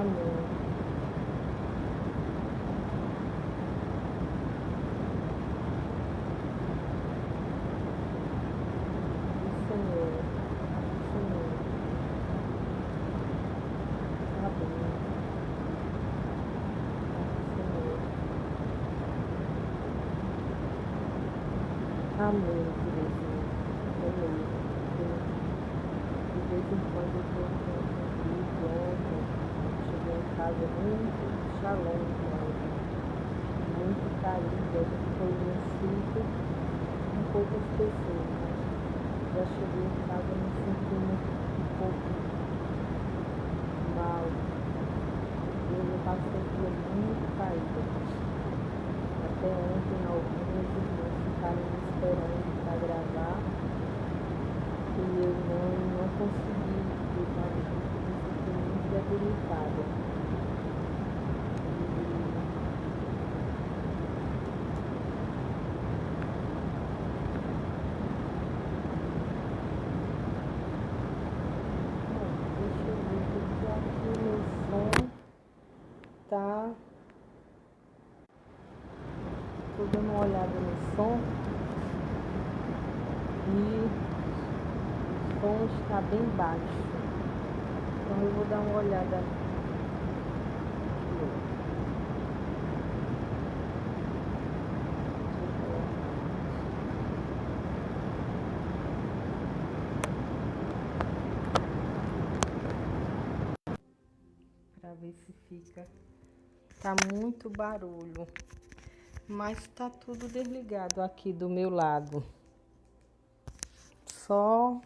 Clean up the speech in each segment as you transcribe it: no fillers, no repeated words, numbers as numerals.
Amém. Senhor, Senhor. Amém. Senhor. Amém, Terezinha. Amém. De vez em quando eu estou com um vídeo. Ontem cheguei em casa muito shalom, muito caída. A gente foi num sítio com poucas pessoas, mas já cheguei em casa me sentindo um pouco mal. Eu passei o dia muito caída. Até ontem alguns irmãos ficaram me esperando para gravar e eu não consegui, porque me senti muito debilitada. Deixa eu ver porque aqui meu som tá. Tô dando uma olhada no som e o som está bem baixo. Então eu vou dar uma olhada aqui. Para ver se fica. Tá muito barulho, mas tá tudo desligado aqui do meu lado. Só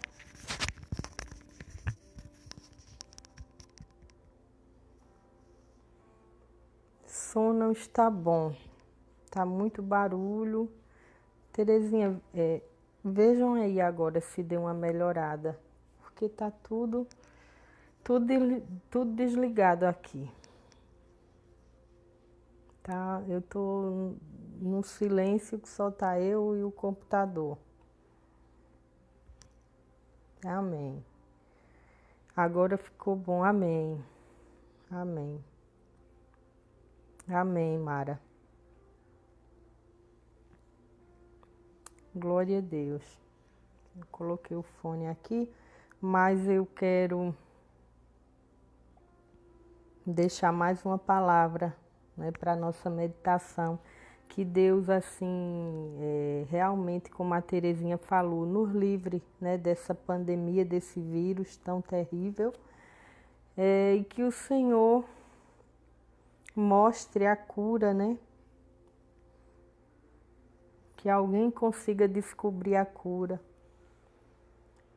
som não está bom. Tá muito barulho. Terezinha, vejam aí agora se deu uma melhorada, porque tá tudo desligado aqui. Tá? Eu tô num silêncio que só tá eu e o computador. Amém. Agora ficou bom. Amém. Amém. Amém, Mara. Glória a Deus. Eu coloquei o fone aqui, mas eu quero deixar mais uma palavra, né, para nossa meditação. Que Deus, assim, realmente, como a Terezinha falou, nos livre, né, dessa pandemia, desse vírus tão terrível, e que o Senhor mostre a cura, né? Que alguém consiga descobrir a cura.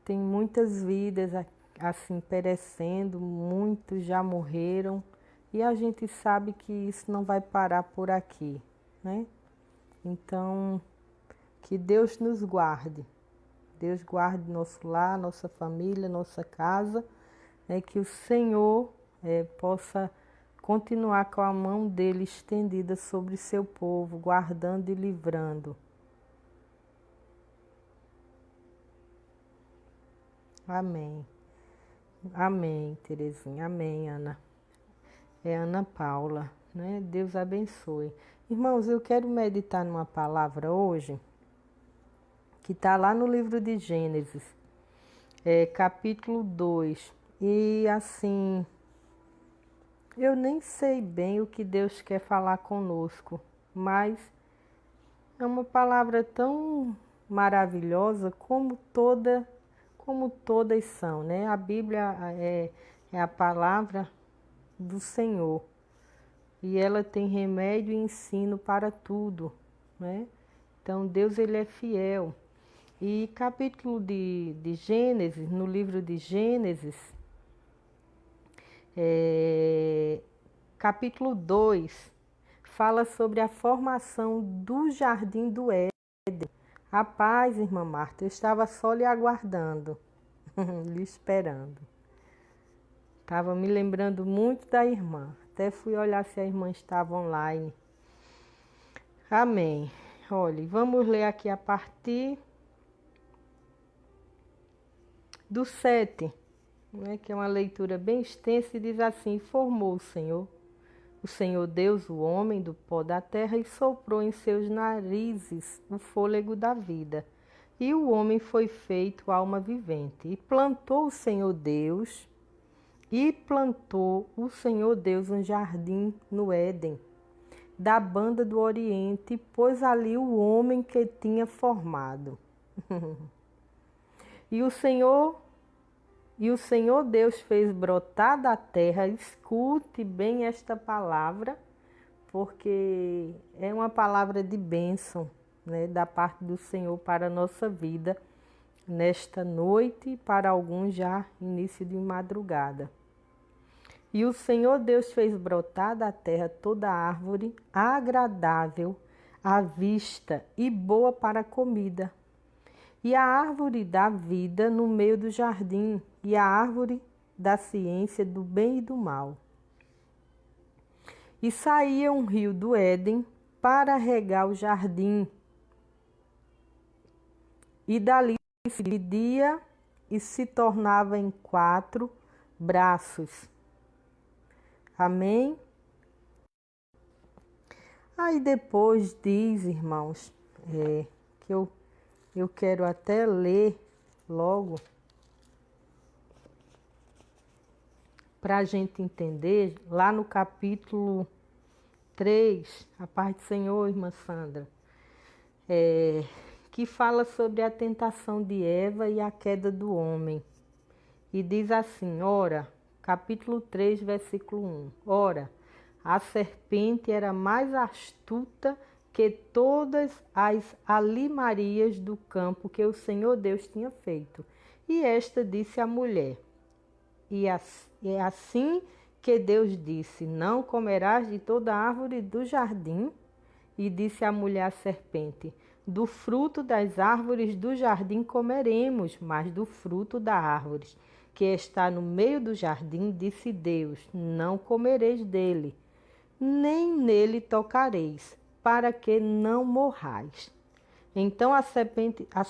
Tem muitas vidas assim perecendo, muitos já morreram e a gente sabe que isso não vai parar por aqui, né? Então, que Deus nos guarde. Deus guarde nosso lar, nossa família, nossa casa, né? Que o Senhor possa continuar com a mão dele estendida sobre seu povo, guardando e livrando. Amém. Amém, Terezinha. Amém, Ana. É Ana Paula, né? Deus abençoe. Irmãos, eu quero meditar numa palavra hoje que está lá no livro de Gênesis, capítulo 2. E assim, eu nem sei bem o que Deus quer falar conosco, mas é uma palavra tão maravilhosa como todas são, né? A Bíblia é a palavra do Senhor e ela tem remédio e ensino para tudo, né? Então Deus, ele é fiel. E capítulo de Gênesis, no livro de Gênesis, capítulo 2, fala sobre a formação do jardim do Éden. Rapaz, irmã Marta, eu estava só lhe aguardando, lhe esperando. Estava me lembrando muito da irmã. Até fui olhar se a irmã estava online. Amém. Olhe, vamos ler aqui a partir do 7. né, que é uma leitura bem extensa, e diz assim: formou o Senhor Deus, o homem do pó da terra, e soprou em seus narizes o fôlego da vida. E o homem foi feito alma vivente. Plantou o Senhor Deus um jardim no Éden, da banda do Oriente, e pôs ali o homem que tinha formado. E o Senhor Deus fez brotar da terra. Escute bem esta palavra, porque é uma palavra de bênção, né, da parte do Senhor para a nossa vida nesta noite, e para alguns já início de madrugada. E o Senhor Deus fez brotar da terra toda árvore agradável à vista e boa para a comida, e a árvore da vida no meio do jardim, e a árvore da ciência do bem e do mal. E saía um rio do Éden para regar o jardim, e dali se dividia e se tornava em 4 braços. Amém? Aí depois diz, irmãos, que eu quero até ler logo, para a gente entender, lá no capítulo 3, a paz do Senhor, irmã Sandra, que fala sobre a tentação de Eva e a queda do homem. E diz assim, capítulo 3, versículo 1. Ora, a serpente era mais astuta que todas as alimarias do campo que o Senhor Deus tinha feito. E esta disse à mulher, é assim que Deus disse, não comerás de toda árvore do jardim? E disse a mulher à serpente, do fruto das árvores do jardim comeremos, mas do fruto da árvore que está no meio do jardim, disse Deus, não comereis dele, nem nele tocareis, para que não morrais. Então a serpente à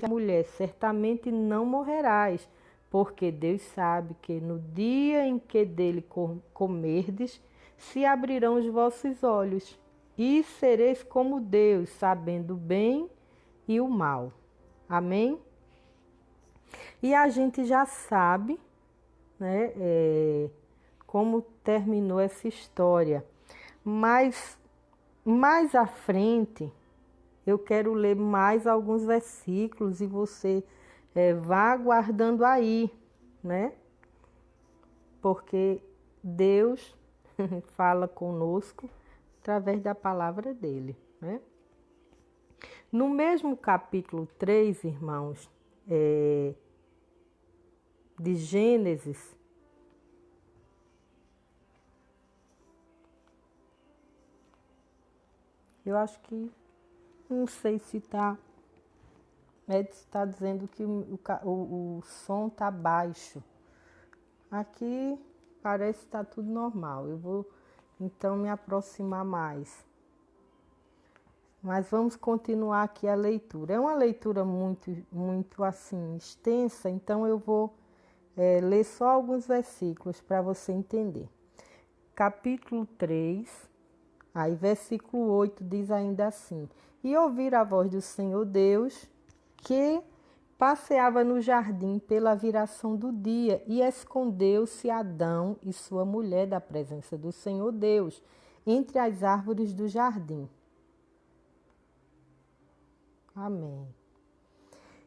mulher, certamente não morrerás, porque Deus sabe que no dia em que dele comerdes, se abrirão os vossos olhos, e sereis como Deus, sabendo o bem e o mal. Amém? E a gente já sabe, né, como terminou essa história. Mas mais à frente, eu quero ler mais alguns versículos e você vá guardando aí, né? Porque Deus fala conosco através da palavra dele, né? No mesmo capítulo 3, irmãos, de Gênesis, eu acho que, não sei se está dizendo que o som está baixo. Aqui parece que está tudo normal. Eu vou então me aproximar mais. Mas vamos continuar aqui a leitura. É uma leitura muito assim extensa, então eu vou ler só alguns versículos para você entender. Capítulo 3, aí versículo 8 diz ainda assim: E ouvir a voz do Senhor Deus, que passeava no jardim pela viração do dia, e escondeu-se Adão e sua mulher da presença do Senhor Deus entre as árvores do jardim. Amém.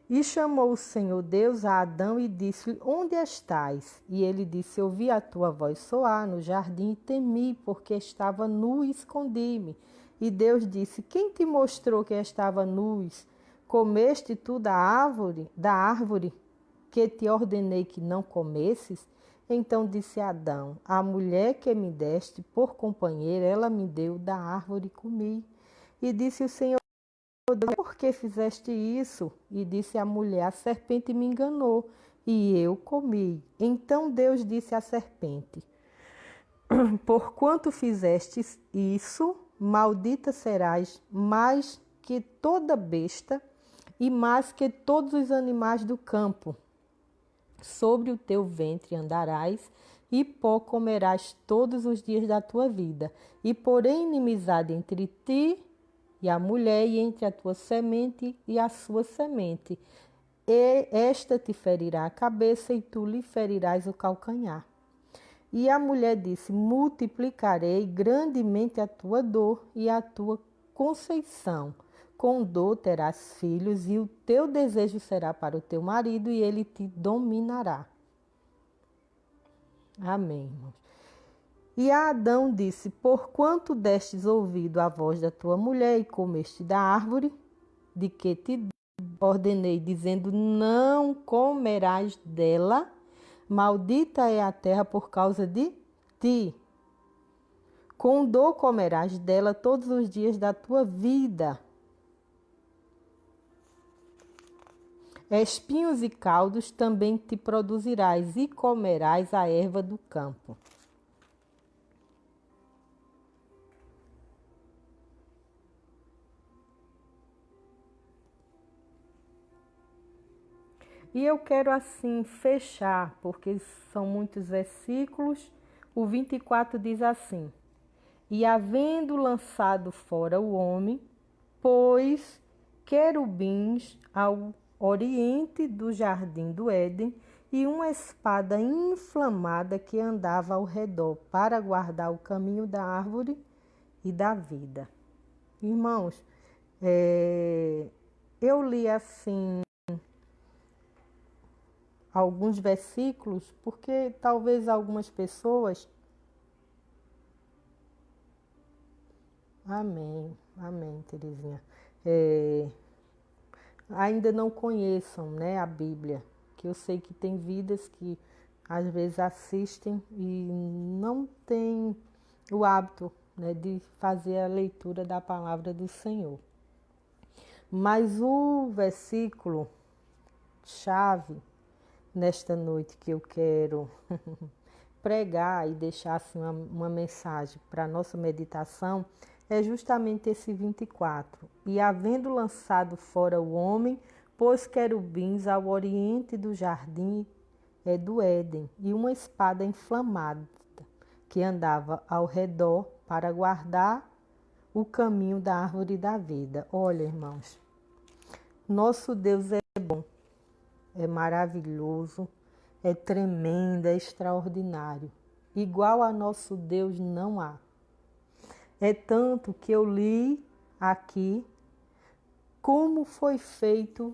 E chamou o Senhor Deus a Adão e disse-lhe, onde estás? E ele disse, ouvi a tua voz soar no jardim e temi, porque estava nu e escondi-me. E Deus disse, quem te mostrou que estava nu? Comeste tu da árvore que te ordenei que não comesses? Então disse Adão, a mulher que me deste por companheira, ela me deu da árvore e comi. E disse o Senhor, por que fizeste isso? E disse a mulher, a serpente me enganou e eu comi. Então Deus disse à serpente, porquanto fizeste isso, maldita serás mais que toda besta e mais que todos os animais do campo. sobre o teu ventre andarás, e pó comerás todos os dias da tua vida. E porém inimizade entre ti e a mulher, e entre a tua semente e a sua semente. E esta te ferirá a cabeça, e tu lhe ferirás o calcanhar. E a mulher disse: multiplicarei grandemente a tua dor e a tua conceição. Com dor terás filhos, e o teu desejo será para o teu marido, e ele te dominará. Amém, irmãos. E a Adão disse: porquanto destes ouvido a voz da tua mulher e comeste da árvore de que te ordenei, dizendo: não comerás dela, maldita é a terra por causa de ti. Com dor comerás dela todos os dias da tua vida. Espinhos e caldos também te produzirás, e comerás a erva do campo. E eu quero assim fechar, porque são muitos versículos. O 24 diz assim: e havendo lançado fora o homem, pôs querubins ao oriente do jardim do Éden, e uma espada inflamada que andava ao redor para guardar o caminho da árvore e da vida. Irmãos, eu li assim alguns versículos, porque talvez algumas pessoas... Amém, amém, Terezinha. Ainda não conheçam, né, a Bíblia, que eu sei que tem vidas que às vezes assistem e não têm o hábito, né, de fazer a leitura da palavra do Senhor. Mas o versículo chave nesta noite que eu quero pregar e deixar assim uma mensagem para a nossa meditação é justamente esse 24. E havendo lançado fora o homem, pôs querubins ao oriente do jardim do Éden, e uma espada inflamada que andava ao redor para guardar o caminho da árvore da vida. Olha, irmãos, nosso Deus é bom, é maravilhoso, é tremendo, é extraordinário. Igual a nosso Deus não há. É tanto que eu li aqui como foi feito,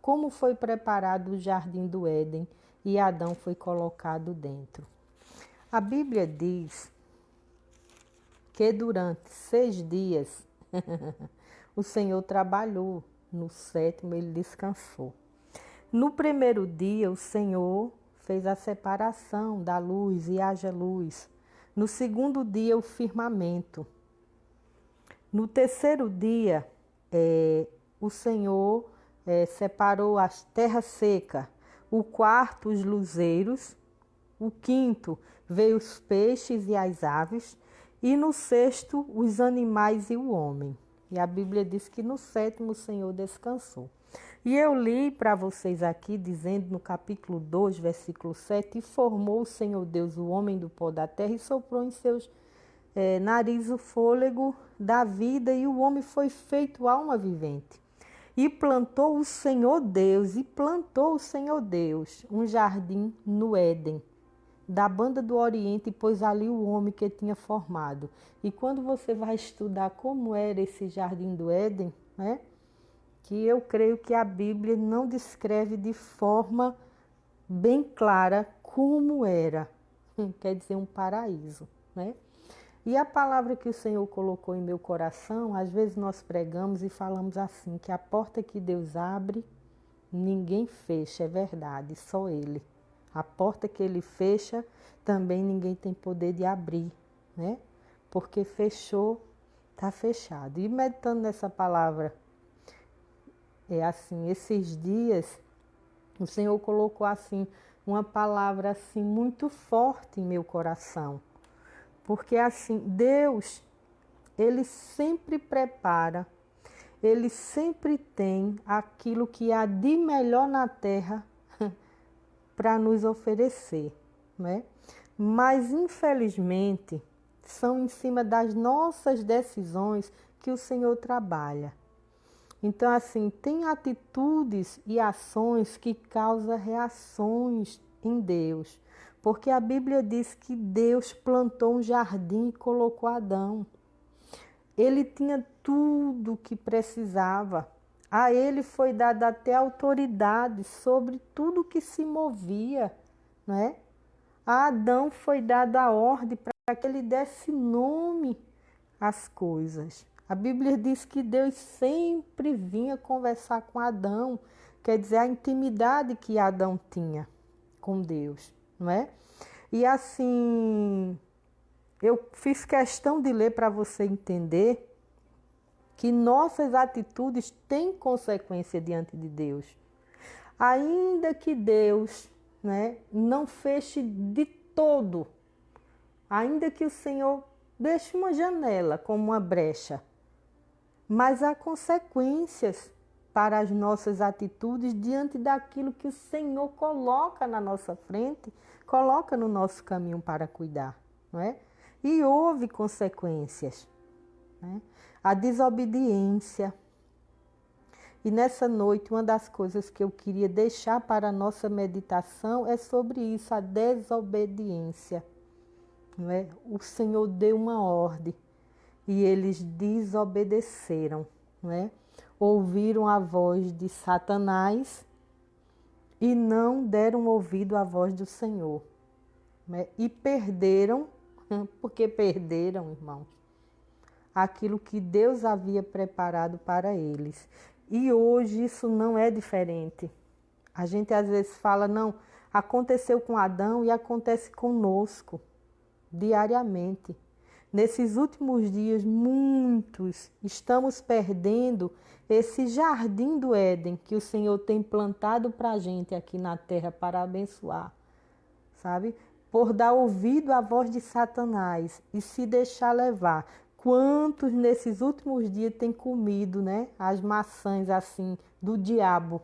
como foi preparado o jardim do Éden e Adão foi colocado dentro. A Bíblia diz que durante 6 dias o Senhor trabalhou, no 7º ele descansou. No primeiro dia o Senhor fez a separação da luz e haja luz. No segundo dia o firmamento. No terceiro dia, o Senhor separou as terras secas. O quarto, os luzeiros. O quinto, veio os peixes e as aves. E no sexto, os animais e o homem. E a Bíblia diz que no 7º o Senhor descansou. E eu li para vocês aqui, dizendo no capítulo 2, versículo 7, e formou o Senhor Deus o homem do pó da terra e soprou em seus nariz o fôlego da vida, e o homem foi feito alma vivente. E plantou o Senhor Deus um jardim no Éden, da banda do Oriente, e pôs ali o homem que tinha formado. E quando você vai estudar como era esse jardim do Éden, né, que eu creio que a Bíblia não descreve de forma bem clara como era, quer dizer, um paraíso, né? E a palavra que o Senhor colocou em meu coração, às vezes nós pregamos e falamos assim, que a porta que Deus abre, ninguém fecha, é verdade, só Ele. A porta que Ele fecha, também ninguém tem poder de abrir, né? Porque fechou, está fechado. E meditando nessa palavra, assim, esses dias, o Senhor colocou assim, uma palavra assim muito forte em meu coração. Porque assim, Deus, Ele sempre prepara, Ele sempre tem aquilo que há de melhor na terra para nos oferecer, né? Mas, infelizmente, são em cima das nossas decisões que o Senhor trabalha. Então, assim, tem atitudes e ações que causam reações em Deus. Porque a Bíblia diz que Deus plantou um jardim e colocou Adão. Ele tinha tudo o que precisava. A ele foi dada até autoridade sobre tudo que se movia, né? A Adão foi dada a ordem para que ele desse nome às coisas. A Bíblia diz que Deus sempre vinha conversar com Adão, quer dizer, a intimidade que Adão tinha com Deus, não é? E assim, eu fiz questão de ler para você entender que nossas atitudes têm consequência diante de Deus. Ainda que Deus, né, não feche de todo, ainda que o Senhor deixe uma janela como uma brecha, mas há consequências para as nossas atitudes diante daquilo que o Senhor coloca na nossa frente, coloca no nosso caminho para cuidar, não é? E houve consequências, né? A desobediência. E nessa noite, uma das coisas que eu queria deixar para a nossa meditação é sobre isso, a desobediência. Não é? O Senhor deu uma ordem e eles desobedeceram, não é? Ouviram a voz de Satanás e não deram ouvido à voz do Senhor, não é? E perderam, porque perderam, irmãos, aquilo que Deus havia preparado para eles. E hoje isso não é diferente. A gente às vezes fala, não, aconteceu com Adão e acontece conosco diariamente. Nesses últimos dias, muitos estamos perdendo esse jardim do Éden que o Senhor tem plantado para a gente aqui na terra para abençoar, sabe? Por dar ouvido à voz de Satanás e se deixar levar. Quantos nesses últimos dias têm comido, né, as maçãs assim do diabo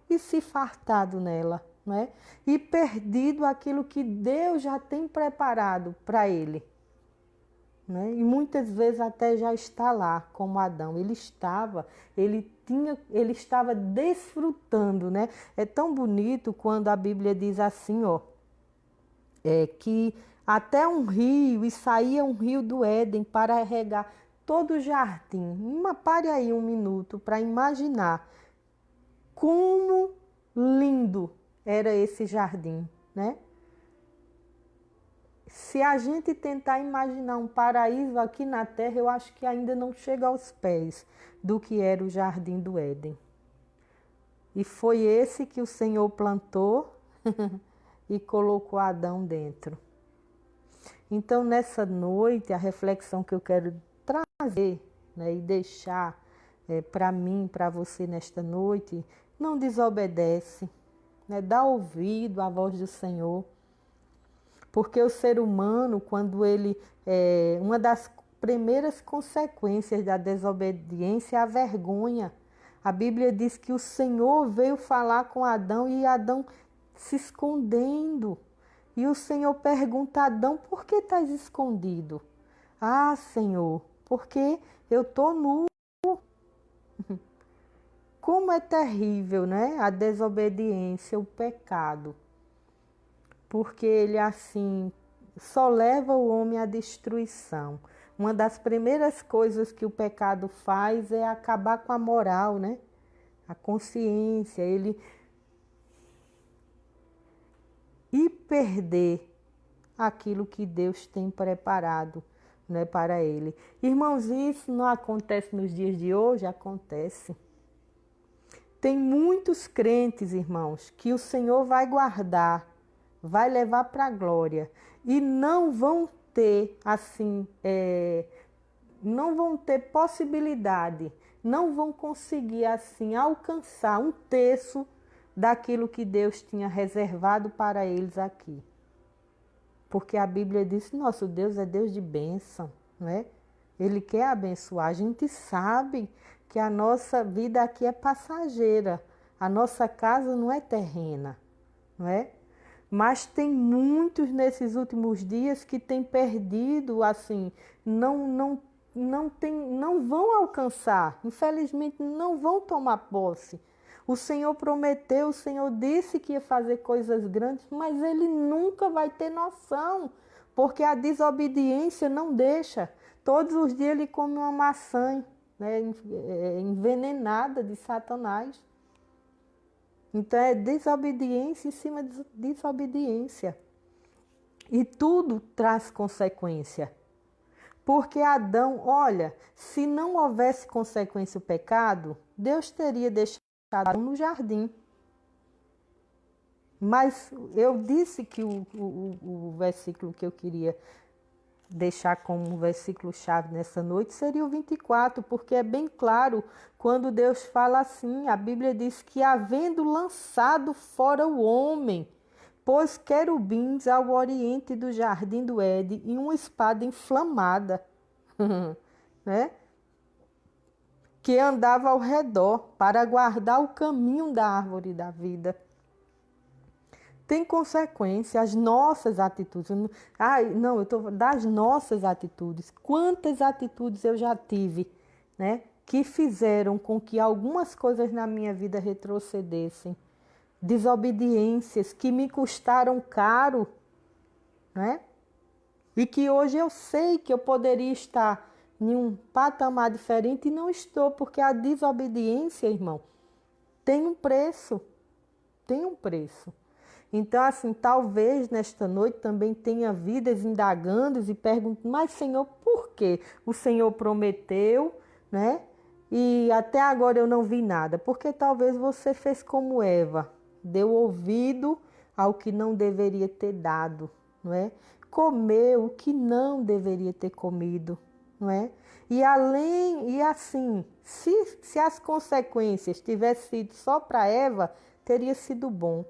e se fartado nela, né? E perdido aquilo que Deus já tem preparado para ele, né? E muitas vezes até já está lá, como Adão. Ele estava desfrutando, né? É tão bonito quando a Bíblia diz assim, ó, que até um rio, e saía um rio do Éden para regar todo o jardim. Pare aí um minuto para imaginar como lindo era esse jardim, né? Se a gente tentar imaginar um paraíso aqui na terra, eu acho que ainda não chega aos pés do que era o jardim do Éden. E foi esse que o Senhor plantou e colocou Adão dentro. Então, nessa noite, a reflexão que eu quero trazer, né, e deixar para mim, para você nesta noite, não desobedece, né, dá ouvido à voz do Senhor. Porque o ser humano, quando ele... uma das primeiras consequências da desobediência é a vergonha. A Bíblia diz que o Senhor veio falar com Adão e Adão se escondendo. E o Senhor pergunta a Adão, por que estás escondido? Ah, Senhor, porque eu estou nu. Como é terrível, né? A desobediência, o pecado. Porque ele assim só leva o homem à destruição. Uma das primeiras coisas que o pecado faz é acabar com a moral, né? A consciência, e perder aquilo que Deus tem preparado, né, para ele. Irmãos, isso não acontece nos dias de hoje? Acontece. Tem muitos crentes, irmãos, que o Senhor vai guardar, vai levar para a glória e não vão ter assim, não vão ter possibilidade, não vão conseguir assim alcançar um terço daquilo que Deus tinha reservado para eles aqui. Porque a Bíblia diz que nosso Deus é Deus de bênção, não é? Ele quer abençoar. A gente sabe que a nossa vida aqui é passageira. A nossa casa não é terrena, não é? Mas tem muitos nesses últimos dias que têm perdido, assim, não vão alcançar, infelizmente não vão tomar posse. O Senhor prometeu, o Senhor disse que ia fazer coisas grandes, mas ele nunca vai ter noção, porque a desobediência não deixa. Todos os dias ele come uma maçã, né, envenenada de Satanás. Então é desobediência em cima de desobediência. E tudo traz consequência. Porque Adão, olha, se não houvesse consequência o pecado, Deus teria deixado Adão no jardim. Mas eu disse que o versículo que eu queria deixar como versículo-chave nessa noite seria o 24, porque é bem claro quando Deus fala assim, a Bíblia diz que havendo lançado fora o homem, pôs querubins ao oriente do jardim do Éden e uma espada inflamada, né? Que andava ao redor para guardar o caminho da árvore da vida. Tem consequência as nossas atitudes. Não, eu estou das nossas atitudes. Quantas atitudes eu já tive, né? Que fizeram com que algumas coisas na minha vida retrocedessem. Desobediências que me custaram caro, né? E que hoje eu sei que eu poderia estar em um patamar diferente e não estou, porque a desobediência, irmão, tem um preço. Tem um preço. Então, assim, talvez nesta noite também tenha vidas indagando e perguntando, mas Senhor, por quê? O Senhor prometeu, né? E até agora eu não vi nada. Porque talvez você fez como Eva, deu ouvido ao que não deveria ter dado, não é? Comeu o que não deveria ter comido, não é? E assim, se as consequências tivessem sido só para Eva, teria sido bom.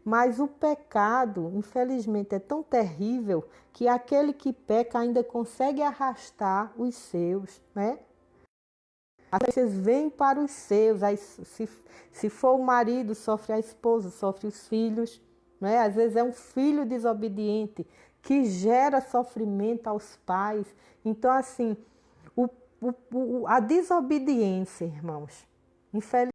Mas o pecado, infelizmente, é tão terrível que aquele que peca ainda consegue arrastar os seus, né? As coisas vêm para os seus, aí, se for o marido, sofre a esposa, sofre os filhos, né? Às vezes é um filho desobediente que gera sofrimento aos pais. Então, assim, a desobediência, irmãos, infelizmente,